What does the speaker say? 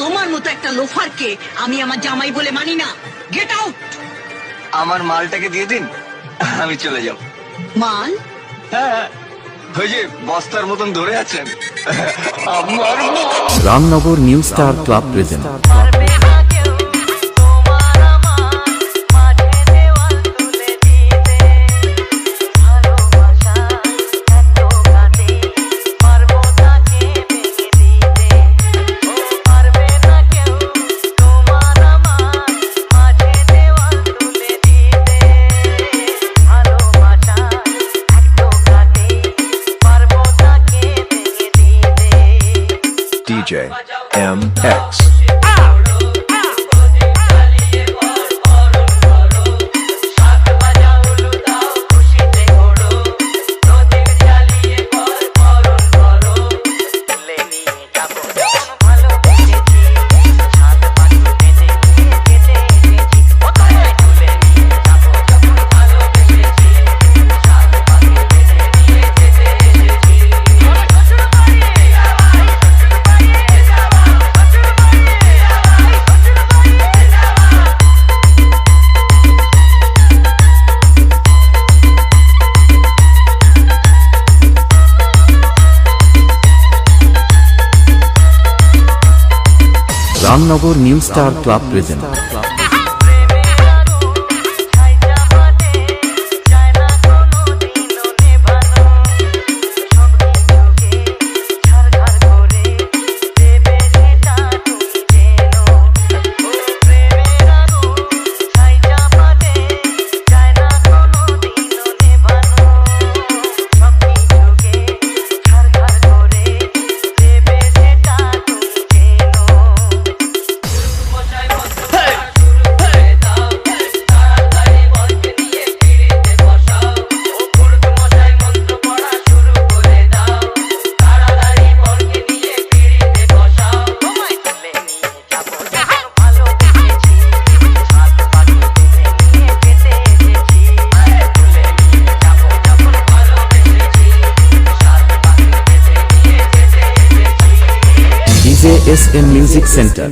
তোমার মতো একটা লোফারকে আমি আমার জামাই বলে মানি না। Get out. আমার মালটাকে দিয়ে দিন, আমি চলে যাব। মাল? হ্যাঁ, ওই যে বস্তার মতন ধরে আছেন আমার। Ramnagar new star club present DJ MX. Ramnagar new star club present SM Music Center.